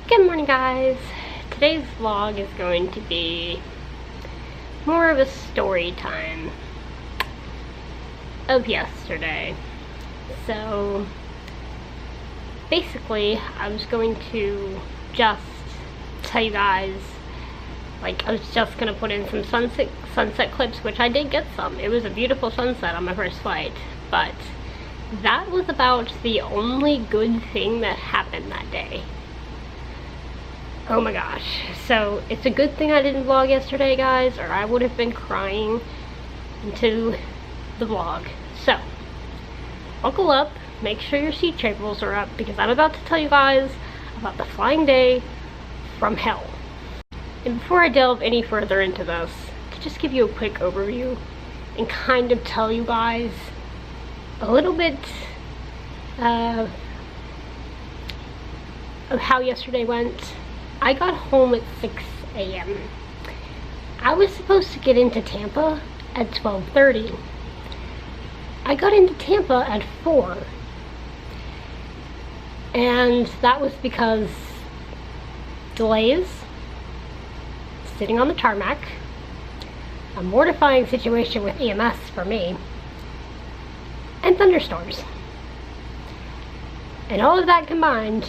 Good morning, guys. Today's vlog is going to be more of a story time of yesterday. So basically I was going to just tell you guys, like, I was just gonna put in some sunset clips, which I did get some. It was a beautiful sunset on my first flight, but that was about the only good thing that happened that day. Oh my gosh. So it's a good thing I didn't vlog yesterday, guys, or I would have been crying into the vlog. So buckle up, make sure your seat cables are up, because I'm about to tell you guys about the flying day from hell. And before I delve any further into this, to just give you a quick overview and kind of tell you guys a little bit of how yesterday went. I got home at 6 a.m. I was supposed to get into Tampa at 12:30. I got into Tampa at 4. And that was because delays, sitting on the tarmac, a mortifying situation with EMS for me, and thunderstorms. And all of that combined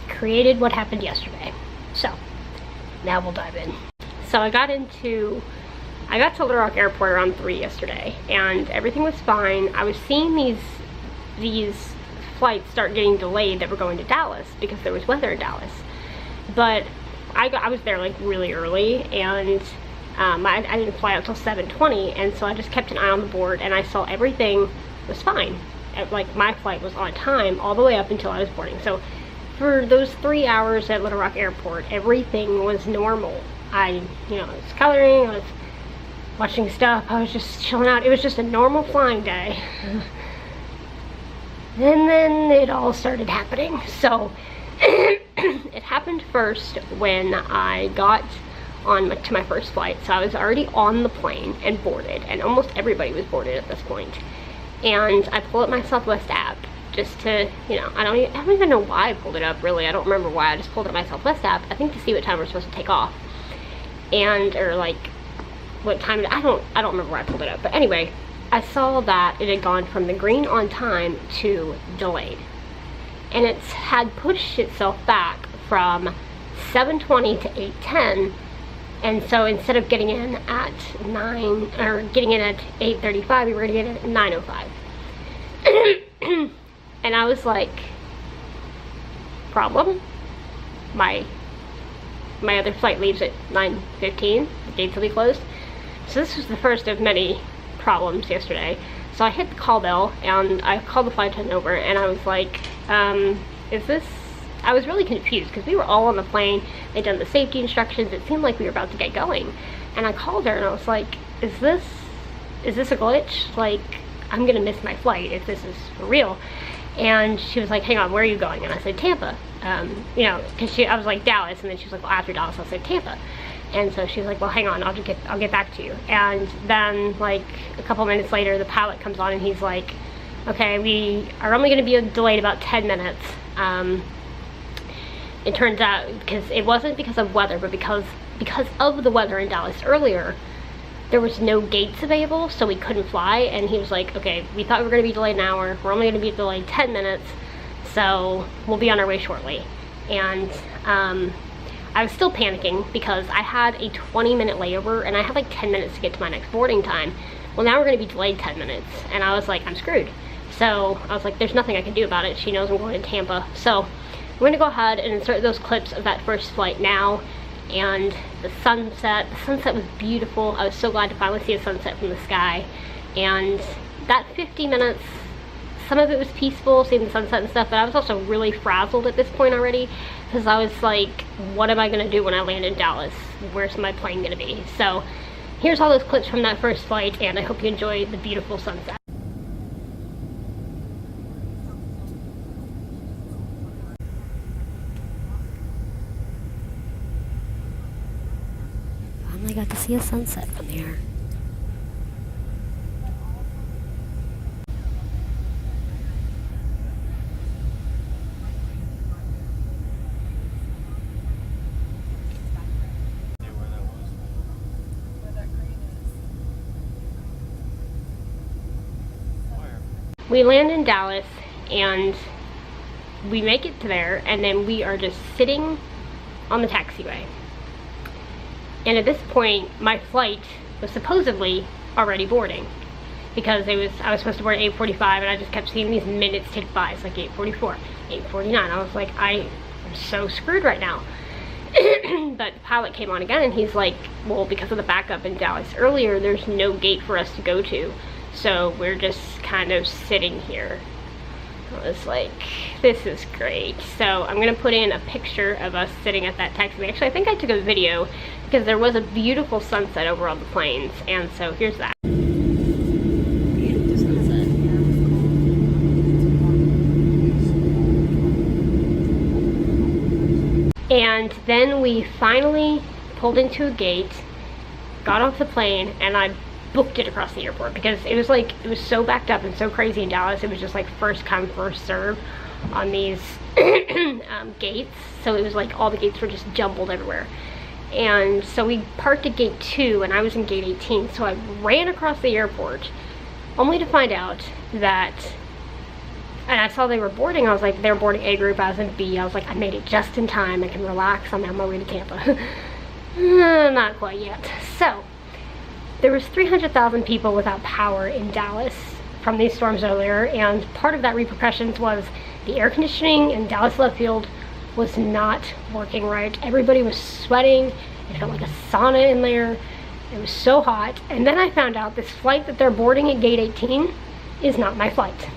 created what happened yesterday. So now we'll dive in. So I got to Little Rock Airport around 3 yesterday, and everything was fine. I was seeing these flights start getting delayed that were going to Dallas because there was weather in Dallas. But I was there like really early, and I didn't fly out till 7:20, and so I just kept an eye on the board, and I saw everything was fine. Like, my flight was on time all the way up until I was boarding. So for those 3 hours at Little Rock Airport, everything was normal. I was coloring, I was watching stuff, I was just chilling out. It was just a normal flying day. And then it all started happening. So it happened first when I got to my first flight. So I was already on the plane and boarded, and almost everybody was boarded at this point. And I pulled up my Southwest app just to, I don't even know why I pulled it up, really. I don't remember why. I just pulled up my Southwest app, I think to see what time we're supposed to take off. Or like what time, I don't remember why I pulled it up. But anyway, I saw that it had gone from the green on time to delayed. And it had pushed itself back from 7:20 to 8:10. And so instead of getting in at 9, or getting in at 8:35, we were gonna get in at 9:05. And I was like, problem? My other flight leaves at 9:15, the gates will be closed. So this was the first of many problems yesterday. So I hit the call bell, and I called the flight attendant over, and I was like, I was really confused, because we were all on the plane, they'd done the safety instructions, it seemed like we were about to get going. And I called her, and I was like, is this a glitch? Like, I'm gonna miss my flight if this is for real. And she was like, hang on, where are you going? And I said, Tampa. Because I was like, Dallas, and then she was like, well, after Dallas, I said Tampa. And so she was like, well, hang on, I'll get back to you. And then, like, a couple minutes later, the pilot comes on, and he's like, okay, we are only going to be delayed about 10 minutes. It turns out, because it wasn't because of weather, but because of the weather in Dallas earlier, there was no gates available, so we couldn't fly. And he was like, okay, we thought we were going to be delayed an hour, we're only going to be delayed 10 minutes, so we'll be on our way shortly. And I was still panicking because I had a 20-minute layover, and I had like 10 minutes to get to my next boarding time. Well, now we're going to be delayed 10 minutes, and I was like, I'm screwed. So I was like, there's nothing I can do about it. She knows I'm going to Tampa. So I'm going to go ahead and insert those clips of that first flight now. And the sunset was beautiful. I was so glad to finally see a sunset from the sky. And that 50 minutes, some of it was peaceful, seeing the sunset and stuff, but I was also really frazzled at this point already, because I was like, what am I going to do when I land in Dallas? Where's my plane going to be? So here's all those clips from that first flight, and I hope you enjoy the beautiful sunset. Finally got to see a sunset from here. we land in Dallas and we make it to there, and then we are just sitting on the taxiway. And at this point, my flight was supposedly already boarding, because I was supposed to board at 8:45, and I just kept seeing these minutes tick by. It's like 8:44, 8:49. I was like, I'm so screwed right now. But the pilot came on again, and he's like, well, because of the backup in Dallas earlier, there's no gate for us to go to, so we're just kind of sitting here. I was like, this is great. So I'm gonna put in a picture of us sitting at that taxiway. Actually, I think I took a video because there was a beautiful sunset over all the planes, and so here's that. And then we finally pulled into a gate, got off the plane, and I booked it across the airport, because it was like, it was so backed up and so crazy in Dallas. It was just like first come first serve on these gates. So it was like all the gates were just jumbled everywhere. And so we parked at gate 2, and I was in gate 18. So I ran across the airport, only to find out that, and I saw they were boarding. I was like, they were boarding A group, I was in B. I was like, I made it just in time. I can relax. I'm on my way to Tampa. Not quite yet. So there was 300,000 people without power in Dallas from these storms earlier, and part of that repercussions was the air conditioning in Dallas Love Field was not working right. Everybody was sweating. It felt like a sauna in there. It was so hot. And then I found out this flight that they're boarding at gate 18 is not my flight.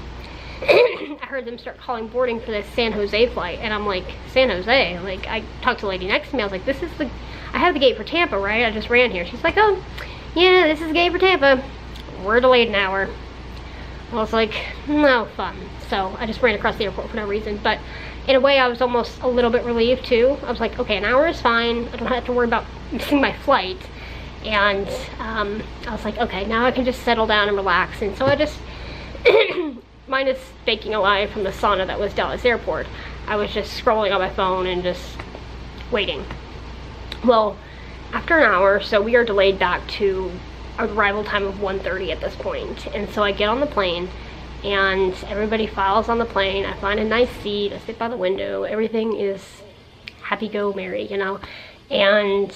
I heard them start calling boarding for this San Jose flight, and I'm like, San Jose? Like, I talked to the lady next to me. I was like, this is the, I have the gate for Tampa, right? I just ran here. She's like, oh, yeah, this is the gate for Tampa. We're delayed an hour. I was like, no fun. So I just ran across the airport for no reason. But in a way, I was almost a little bit relieved too. I was like, okay, an hour is fine. I don't have to worry about missing my flight. And I was like, okay, now I can just settle down and relax. And so I just, minus baking alive from the sauna that was Dallas Airport, I was just scrolling on my phone and just waiting. Well, after an hour, so we are delayed back to our arrival time of 1:30 at this point. And so I get on the plane, and everybody files on the plane. I find a nice seat. I sit by the window. Everything is happy-go-merry, you know. And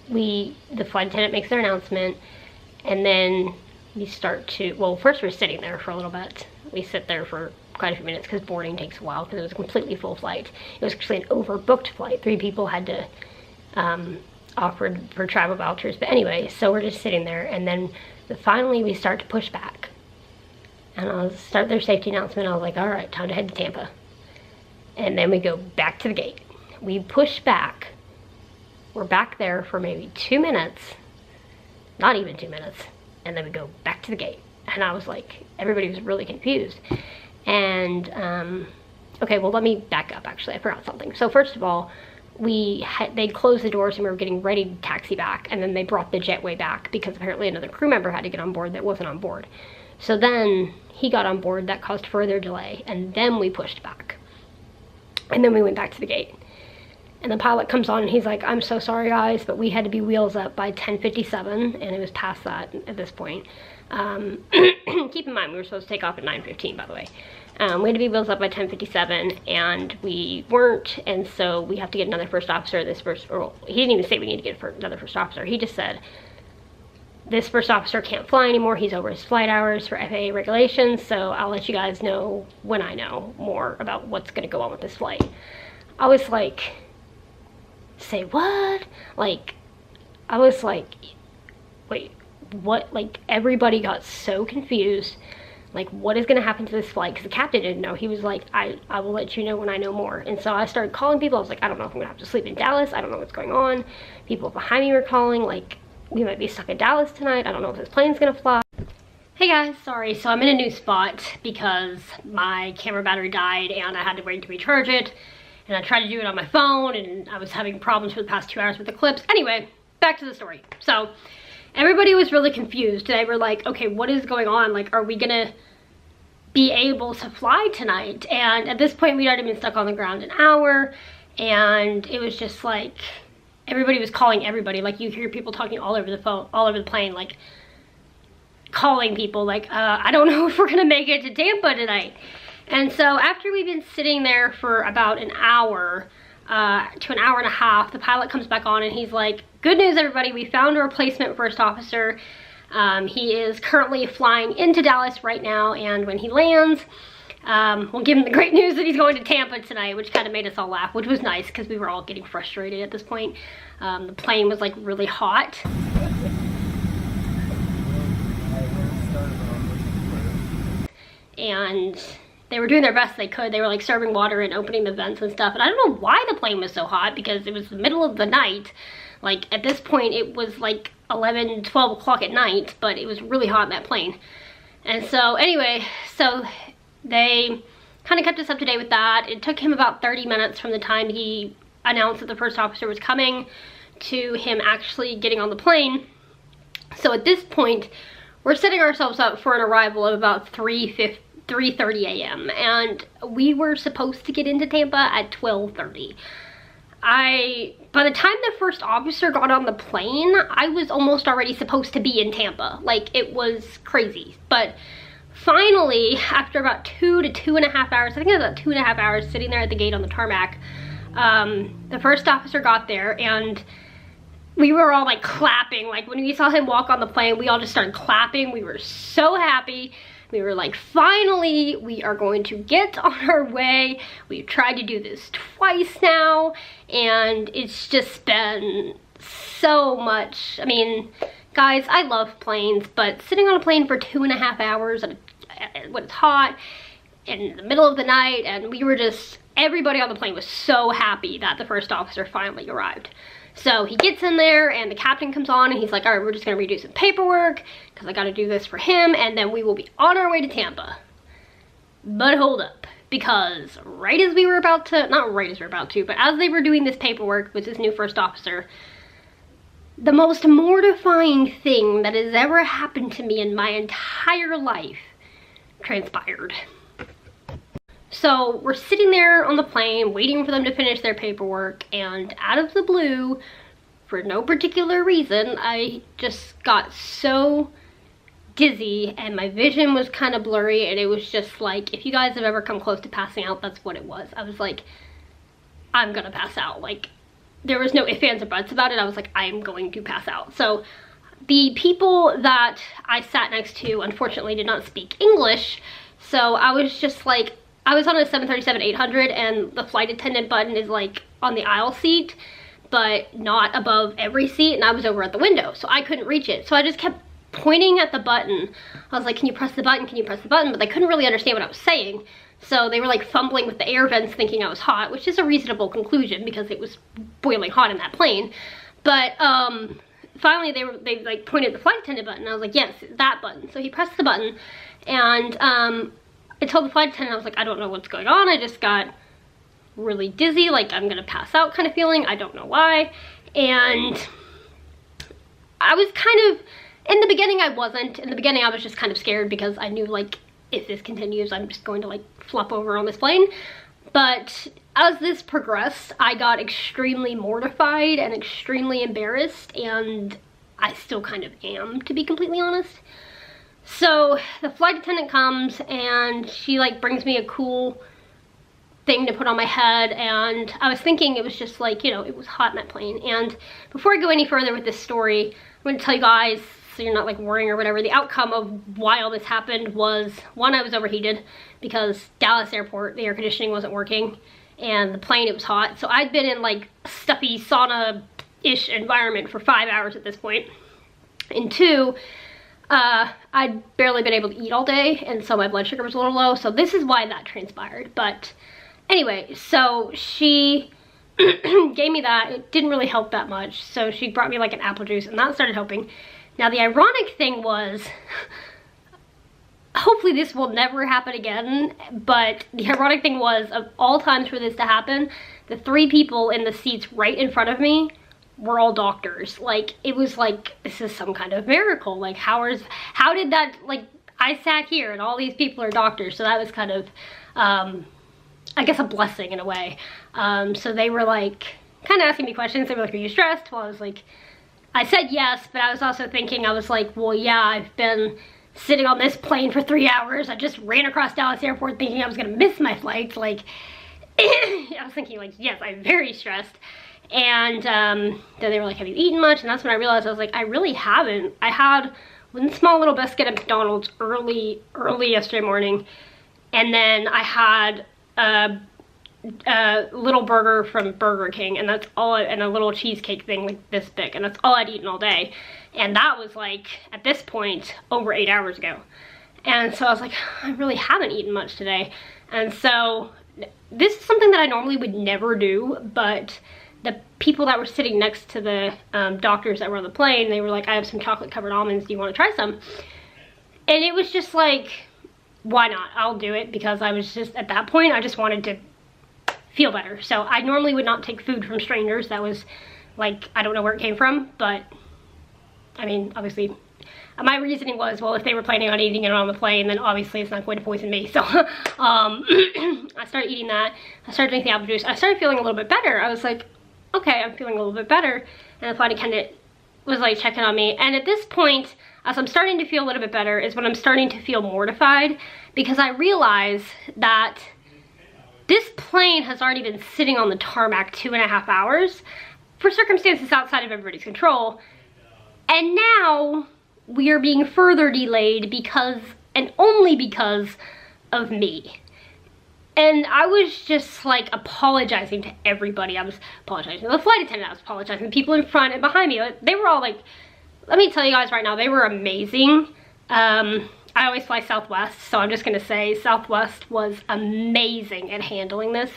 the flight attendant makes their announcement, and then we start to, well, first we're sitting there for a little bit. We sit there for quite a few minutes because boarding takes a while, because it was a completely full flight. It was actually an overbooked flight. 3 people had to offered for travel vouchers. But anyway, so we're just sitting there, and then finally we start to push back. And I'll start their safety announcement. I was like, all right, time to head to Tampa. And then we go back to the gate. We push back. We're back there for maybe 2 minutes, not even 2 minutes, and then we go back to the gate. And I was like, everybody was really confused. And okay, well, let me back up. Actually, I forgot something. So first of all, they'd closed the doors, and we were getting ready to taxi back, and then they brought the jetway back because apparently another crew member had to get on board that wasn't on board. So then he got on board. That caused further delay, and then we pushed back, and then we went back to the gate. And the pilot comes on, and he's like, I'm so sorry, guys, but we had to be wheels up by 10:57, and it was past that at this point. Keep in mind, we were supposed to take off at 9:15, by the way. We had to be wheels up by 10:57, and we weren't, and so we have to get another first officer. Or he didn't even say we need to get another first officer. He just said, this first officer can't fly anymore. He's over his flight hours for FAA regulations, so I'll let you guys know when I know more about what's going to go on with this flight. I was like, say what? Like, I was like, wait, what? Like, everybody got so confused. Like, what is going to happen to this flight? Because the captain didn't know. He was like, I will let you know when I know more. And so I started calling people. I was like, I don't know if I'm going to have to sleep in Dallas. I don't know what's going on. People behind me were calling, like, we might be stuck in Dallas tonight. I don't know if this plane's going to fly. Hey guys, sorry. So I'm in a new spot because my camera battery died and I had to wait to recharge it. And I tried to do it on my phone, and I was having problems for the past 2 hours with the clips. Anyway, back to the story. So everybody was really confused. They were like, okay, what is going on? Like, are we gonna be able to fly tonight? And at this point, we'd already been stuck on the ground an hour, and it was just like, everybody was calling everybody. Like, you hear people talking all over the phone, all over the plane, like, calling people like, I don't know if we're gonna make it to Tampa tonight. And so after we've been sitting there for about an hour to an hour and a half, the pilot comes back on and he's like, good news everybody, we found a replacement first officer. He is currently flying into Dallas right now, and when he lands, we'll give him the great news that he's going to Tampa tonight, which kind of made us all laugh, which was nice because we were all getting frustrated at this point. The plane was like really hot. And they were doing their best they could. They were like serving water and opening the vents and stuff. And I don't know why the plane was so hot, because it was the middle of the night. Like at this point it was like 11, 12 o'clock at night, but it was really hot in that plane. And so anyway, so they kind of kept us up to date with that. It took him about 30 minutes from the time he announced that the first officer was coming to him actually getting on the plane. So at this point, we're setting ourselves up for an arrival of about 3:30 a.m. and we were supposed to get into Tampa at 12:30. By the time the first officer got on the plane, I was almost already supposed to be in Tampa. Like, it was crazy. But finally, after about 2 to 2.5 hours, I think it was about 2.5 hours sitting there at the gate on the tarmac, the first officer got there, and we were all like clapping. Like when we saw him walk on the plane, we all just started clapping. We were so happy. We were like, finally, we are going to get on our way. We've tried to do this twice now, and it's just been so much. I mean, guys, I love planes, but sitting on a plane for 2.5 hours when it's hot and in the middle of the night, and we were just, everybody on the plane was so happy that the first officer finally arrived. So he gets in there and the captain comes on and he's like, all right, we're just gonna redo some paperwork because I gotta do this for him, and then we will be on our way to Tampa. But hold up, because right as we were about to, not right as we were about to, but as they were doing this paperwork with this new first officer, the most mortifying thing that has ever happened to me in my entire life transpired. So we're sitting there on the plane waiting for them to finish their paperwork, and out of the blue, for no particular reason, I just got so dizzy and my vision was kind of blurry, and it was just like, if you guys have ever come close to passing out, that's what it was. I was like, I'm gonna pass out. Like, there was no ifs, ands, or buts about it. I was like, I'm going to pass out. So the people that I sat next to, unfortunately, did not speak English, so I was just like, I was on a 737-800, and the flight attendant button is like on the aisle seat, but not above every seat, and I was over at the window, so I couldn't reach it. So I just kept pointing at the button. I was like, can you press the button? Can you press the button? But they couldn't really understand what I was saying. So they were like fumbling with the air vents thinking I was hot, which is a reasonable conclusion because it was boiling hot in that plane. But finally they like pointed at the flight attendant button. I was like, yes, that button. So he pressed the button, and I told the flight attendant, I was like, I don't know what's going on. I just got really dizzy, like I'm gonna pass out kind of feeling. I don't know why. And I was kind of, in the beginning I wasn't. In the beginning I was just kind of scared because I knew, like, if this continues, I'm just going to like flop over on this plane. But as this progressed, I got extremely mortified and extremely embarrassed, and I still kind of am, to be completely honest. So the flight attendant comes and she like brings me a cool thing to put on my head, and I was thinking it was just like, you know, it was hot in that plane. And before I go any further with this story, I'm going to tell you guys, so you're not like worrying or whatever, the outcome of why all this happened was, one, I was overheated because Dallas airport, the air conditioning wasn't working, and the plane, it was hot. So I'd been in like stuffy sauna-ish environment for 5 hours at this point. And two, I'd barely been able to eat all day, and so my blood sugar was a little low, so this is why that transpired. But anyway, so she gave me that. It didn't really help that much, so she brought me like an apple juice, and that started helping. Now the ironic thing was, hopefully this will never happen again, but the ironic thing was, of all times for this to happen, the 3 people in the seats right in front of me were all doctors. Like, it was like, this is some kind of miracle. Like, how did that, like, I sat here and all these people are doctors, so that was kind of, I guess, a blessing in a way. So they were like, kind of asking me questions. They were like, are you stressed? Well, I was like, I said yes, but I was also thinking, I was like, well, yeah, I've been sitting on this plane for 3 hours. I just ran across Dallas Airport thinking I was gonna miss my flights. Like, I was thinking like, yes, I'm very stressed. And then they were like, have you eaten much? And that's when I realized, I was like, I really haven't. I had one small little biscuit at McDonald's early yesterday morning. And then I had a little burger from Burger King, and that's all, and a little cheesecake thing like this big, and that's all I'd eaten all day. And that was like, at this point, over 8 hours ago. And so I was like, I really haven't eaten much today. And so this is something that I normally would never do, but the people that were sitting next to the doctors that were on the plane, they were like, I have some chocolate covered almonds, do you want to try some? And it was just like, why not? I'll do it, because I was just, at that point, I just wanted to feel better. So I normally would not take food from strangers. That was like, I don't know where it came from, but I mean, obviously, my reasoning was, well, if they were planning on eating it on the plane, then obviously it's not going to poison me. So I started eating that. I started drinking apple juice. I started feeling a little bit better. I was like, okay, I'm feeling a little bit better. And the flight attendant was like checking on me. And at this point, as I'm starting to feel a little bit better, is when I'm starting to feel mortified, because I realize that this plane has already been sitting on the tarmac 2.5 hours for circumstances outside of everybody's control. And now we are being further delayed because, and only because of me. And I was just like apologizing to everybody. I was apologizing to the flight attendant, I was apologizing to people in front and behind me. They were all like, let me tell you guys right now, they were amazing. I always fly Southwest, so I'm just gonna say Southwest was amazing at handling this.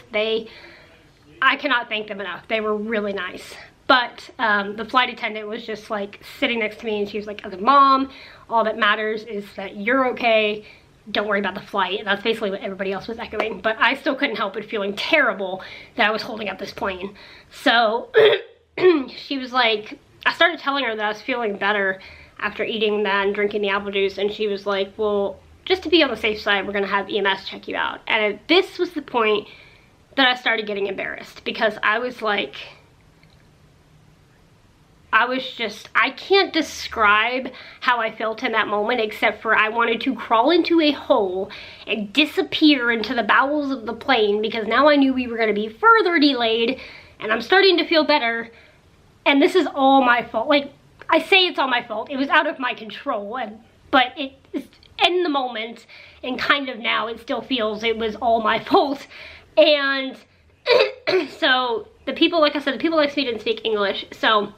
I cannot thank them enough. They were really nice. But the flight attendant was just like sitting next to me, and she was like, as a mom, all that matters is that you're okay. Don't worry about the flight. And that's basically what everybody else was echoing. But I still couldn't help but feeling terrible that I was holding up this plane. So she was like, I started telling her that I was feeling better after eating that and drinking the apple juice, and she was like, well, just to be on the safe side, we're gonna have EMS check you out. And this was the point that I started getting embarrassed, because I was like, I can't describe how I felt in that moment, except for I wanted to crawl into a hole and disappear into the bowels of the plane, because now I knew we were gonna be further delayed, and I'm starting to feel better, and this is all my fault. Like, I say it's all my fault. It was out of my control, but it is in the moment, and kind of now it still feels it was all my fault. And so the people, like I said, the people next to me didn't speak English, so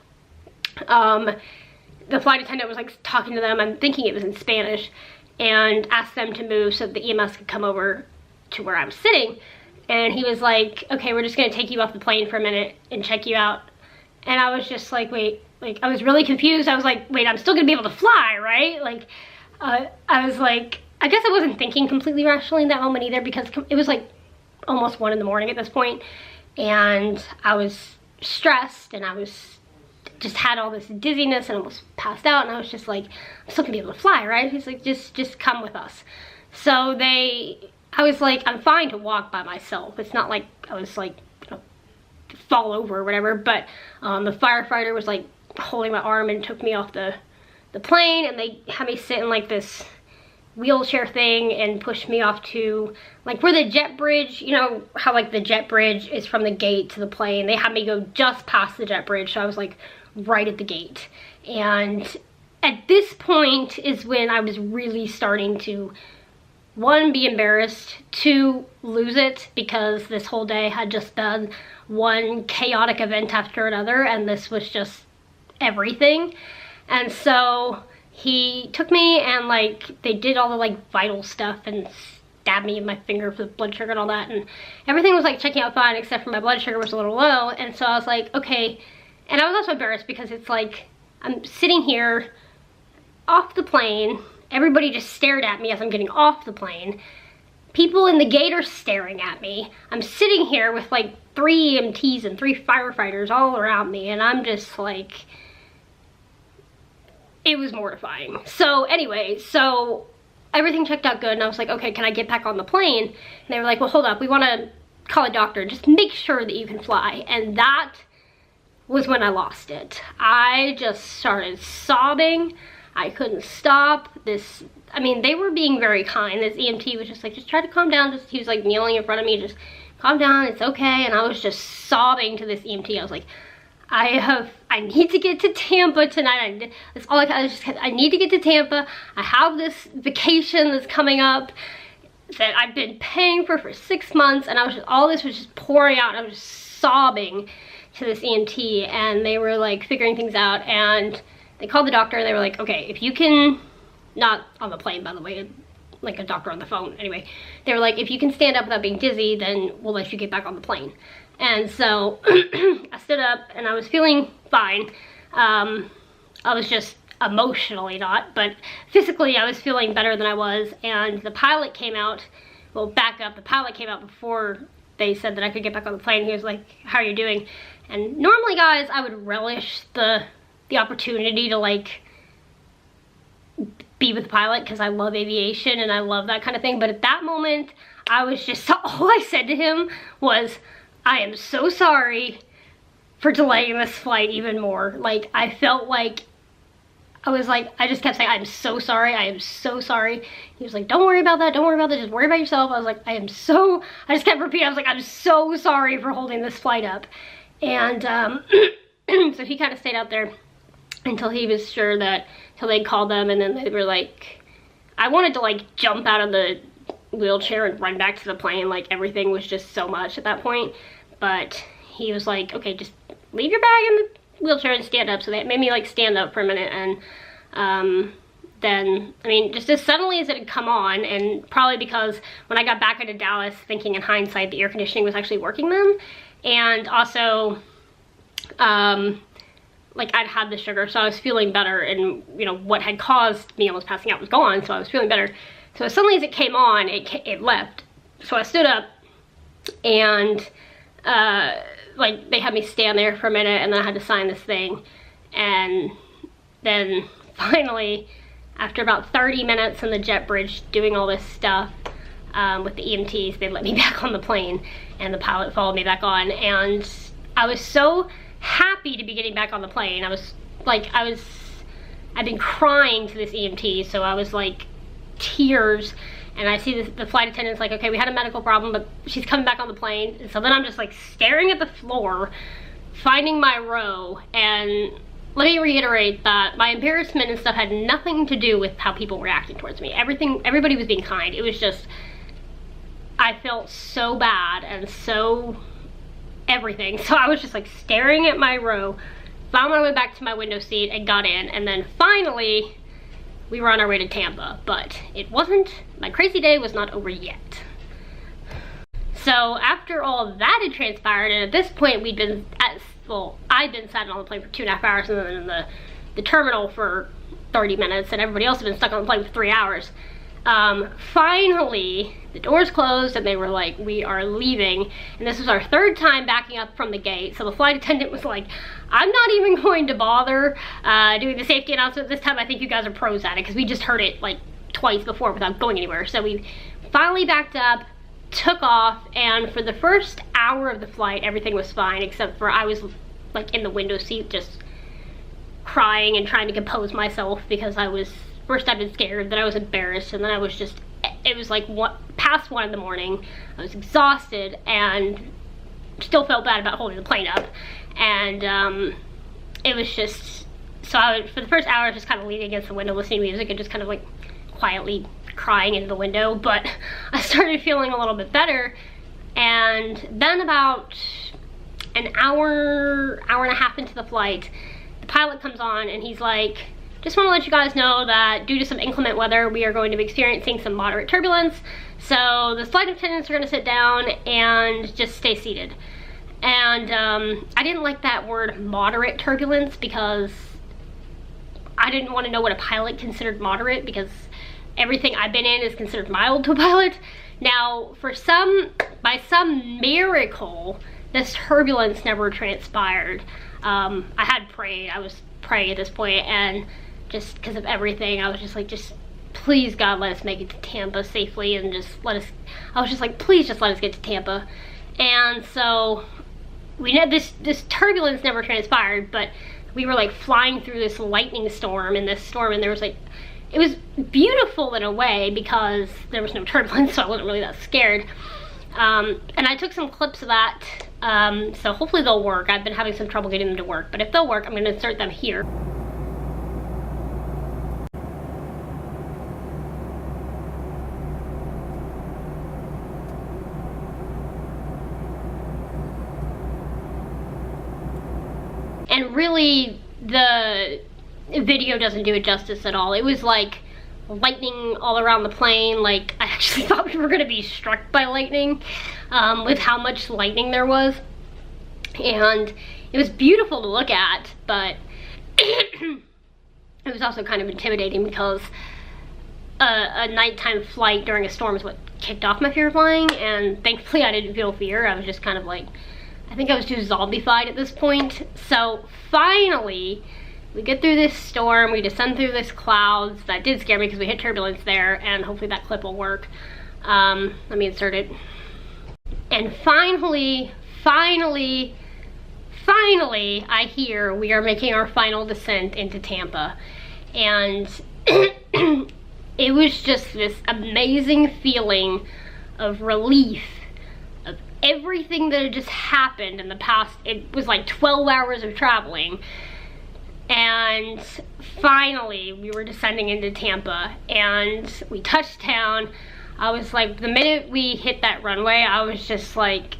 the flight attendant was like talking to them, I'm thinking it was in Spanish, and asked them to move so that the EMS could come over to where I was sitting. And he was like, okay, we're just gonna take you off the plane for a minute and check you out. And I was just like, wait, like, I was really confused. I was like, wait, I'm still gonna be able to fly, right? Like, I was like, I guess I wasn't thinking completely rationally in that moment either, because it was like almost 1 in the morning at this point, and I was stressed, and I was just had all this dizziness and almost passed out, and I was just like, I'm still gonna be able to fly, right? He's like, just come with us. So I was like, I'm fine to walk by myself. It's not like I was like, fall over or whatever, but the firefighter was like holding my arm and took me off the plane, and they had me sit in like this wheelchair thing and pushed me off to like where the jet bridge, you know how like the jet bridge is from the gate to the plane. They had me go just past the jet bridge, so I was like right at the gate. And at this point is when I was really starting to, 1, be embarrassed, 2, lose it, because this whole day had just been one chaotic event after another, and this was just everything. And so he took me, and like they did all the like vital stuff and stabbed me in my finger for the blood sugar and all that, and everything was like checking out fine except for my blood sugar was a little low. And so I was like, okay. And I was also embarrassed because it's like, I'm sitting here off the plane, everybody just stared at me as I'm getting off the plane. People in the gate are staring at me. I'm sitting here with like 3 EMTs and 3 firefighters all around me, and I'm just like, it was mortifying. So anyway, so everything checked out good, and I was like, okay, can I get back on the plane? And they were like, well, hold up, we want to call a doctor, just make sure that you can fly. And that was when I lost it. I just started sobbing. I couldn't stop. I mean, they were being very kind. This EMT was just like, just try to calm down. He was like kneeling in front of me, just calm down, it's okay. And I was just sobbing to this EMT. I was like, I need to get to Tampa tonight. That's all I need to get to Tampa. I have this vacation that's coming up that I've been paying for 6 months, and all this was just pouring out. I was just sobbing to this EMT, and they were like figuring things out, and they called the doctor. They were like, okay, if you can, not on the plane, by the way, like a doctor on the phone. Anyway, they were like, if you can stand up without being dizzy, then we'll let you get back on the plane. And so I stood up and I was feeling fine. I was just emotionally not, but physically I was feeling better than I was. And the pilot came out, well, back up, the pilot came out before they said that I could get back on the plane. He was like, how are you doing? And normally, guys, I would relish the opportunity to like be with the pilot because I love aviation and I love that kind of thing. But at that moment, I was just, all I said to him was, I am so sorry for delaying this flight even more. Like, I felt like, I just kept saying, I'm so sorry, I am so sorry. He was like, don't worry about that, just worry about yourself. I was like, I just kept repeating, I was like, I'm so sorry for holding this flight up. And so he kind of stayed out there until he was sure that, until they called them, and then they were like, I wanted to like jump out of the wheelchair and run back to the plane. Like, everything was just so much at that point. But he was like, okay, just leave your bag in the wheelchair and stand up. So they made me like stand up for a minute, and then, I mean, just as suddenly as it had come on, and probably because when I got back into Dallas, thinking in hindsight, the air conditioning was actually working then, and also, like, I'd had the sugar, so I was feeling better, and, you know, what had caused me almost passing out was gone, so I was feeling better. So as suddenly as it came on, it left. So I stood up, and like, they had me stand there for a minute, and then I had to sign this thing. And then finally, after about 30 minutes in the jet bridge doing all this stuff with the EMTs, they let me back on the plane, and the pilot followed me back on. And I was so happy to be getting back on the plane. I'd been crying to this EMT, so I was like, tears. And I see the flight attendant's like, okay, we had a medical problem, but she's coming back on the plane. And so then I'm just like staring at the floor, finding my row. And let me reiterate that my embarrassment and stuff had nothing to do with how people were acting towards me. Everybody was being kind. It was just, I felt so bad and so everything. So I was just like staring at my row, found my way back to my window seat and got in. And then finally, we were on our way to Tampa, but it wasn't, my crazy day was not over yet. So after all that had transpired, and at this point I'd been sat on the plane for 2.5 hours, and then in the terminal for 30 minutes, and everybody else had been stuck on the plane for 3 hours. Finally, the doors closed, and they were like, we are leaving. And this was our 3rd time backing up from the gate. So the flight attendant was like, I'm not even going to bother doing the safety announcement this time. I think you guys are pros at it, because we just heard it like twice before without going anywhere. So we finally backed up, took off, and for the first hour of the flight, everything was fine, except for I was like in the window seat just crying and trying to compose myself, because first I'd been scared, then I was embarrassed, and then I was just, it was like past 1 in the morning. I was exhausted and still felt bad about holding the plane up. And it was just, so for the first hour, I was just kind of leaning against the window, listening to music, and just kind of like quietly crying into the window. But I started feeling a little bit better, and then about an hour and a half into the flight, the pilot comes on, and he's like, just want to let you guys know that due to some inclement weather, we are going to be experiencing some moderate turbulence. So the flight attendants are going to sit down and just stay seated. And I didn't like that word moderate turbulence, because I didn't want to know what a pilot considered moderate, because everything I've been in is considered mild to a pilot. Now, by some miracle, this turbulence never transpired. I had prayed, I was praying at this point, and just because of everything, I was just like, please God, let us make it to Tampa safely, and I was just like, please just let us get to Tampa. And so we had this turbulence never transpired, but we were like flying through this lightning storm in this storm, and there was like, it was beautiful in a way because there was no turbulence, so I wasn't really that scared. And I took some clips of that, so hopefully they'll work. I've been having some trouble getting them to work, but if they'll work, I'm going to insert them here. And really, the video doesn't do it justice at all. It was like lightning all around the plane. Like, I actually thought we were going to be struck by lightning with how much lightning there was. And it was beautiful to look at, but it was also kind of intimidating because a nighttime flight during a storm is what kicked off my fear of flying, and thankfully I didn't feel fear. I was just kind of like, I think I was too zombified at this point. So finally, we get through this storm, we descend through this clouds. That did scare me because we hit turbulence there, and hopefully that clip will work. Let me insert it. And finally, I hear we are making our final descent into Tampa. And it was just this amazing feeling of relief. Everything that had just happened in the past, it was like 12 hours of traveling, and finally we were descending into Tampa and we touched down. I was like, the minute we hit that runway, I was just like,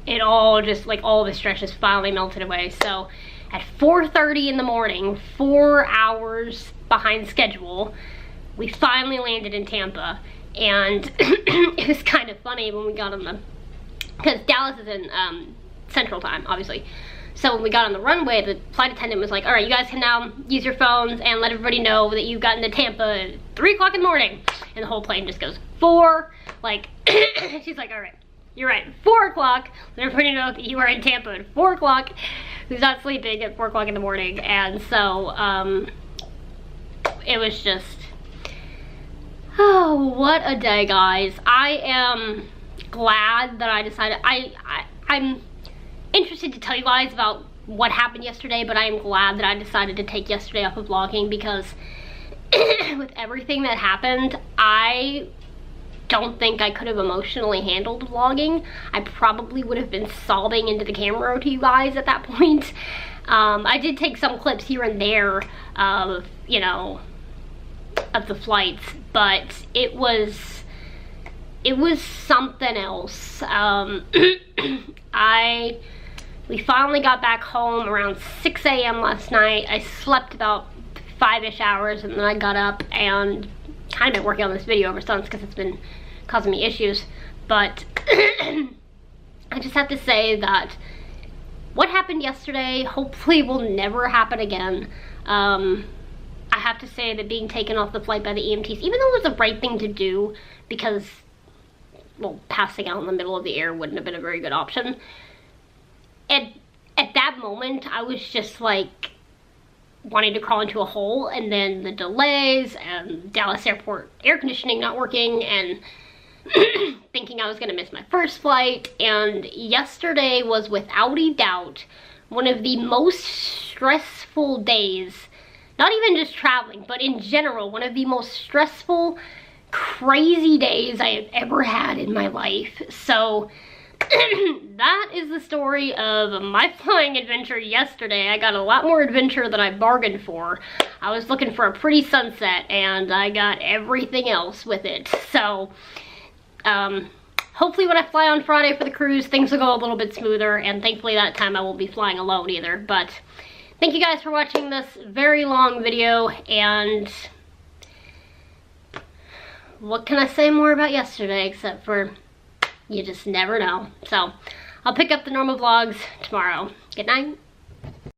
it all just like, all the stress just finally melted away. So at 4:30 in the morning, 4 hours behind schedule, we finally landed in Tampa. And it was kind of funny when we got on the, because Dallas is in Central Time, obviously. So when we got on the runway, the flight attendant was like, all right, you guys can now use your phones and let everybody know that you've gotten to Tampa at 3 o'clock in the morning. And the whole plane just goes, 4, like, she's like, all right, you're right, 4 o'clock. Let everybody know that you are in Tampa at 4 o'clock. Who's not sleeping at 4 o'clock in the morning. And so, it was just, oh, what a day, guys. I am glad that I decided, I'm interested to tell you guys about what happened yesterday, but I am glad that I decided to take yesterday off of vlogging, because with everything that happened, I don't think I could have emotionally handled vlogging. I probably would have been sobbing into the camera to you guys at that point. I did take some clips here and there of, you know, of the flights, but it was something else. We finally got back home around 6 a.m. last night. I slept about 5-ish hours, and then I got up and kind of been working on this video ever since because it's been causing me issues. But I just have to say that what happened yesterday hopefully will never happen again. I have to say that being taken off the flight by the EMTs, even though it was the right thing to do, because, well, passing out in the middle of the air wouldn't have been a very good option. At that moment, I was just like wanting to crawl into a hole, and then the delays and Dallas airport air conditioning not working, and thinking I was gonna miss my first flight. And yesterday was without a doubt one of the most stressful days, not even just traveling, but in general, one of the most stressful, crazy days I have ever had in my life. So that is the story of my flying adventure yesterday. I got a lot more adventure than I bargained for. I was looking for a pretty sunset, and I got everything else with it. So hopefully when I fly on Friday for the cruise, things will go a little bit smoother, and thankfully that time I won't be flying alone either. But thank you guys for watching this very long video, and what can I say more about yesterday except for you just never know. So I'll pick up the normal vlogs tomorrow. Good night.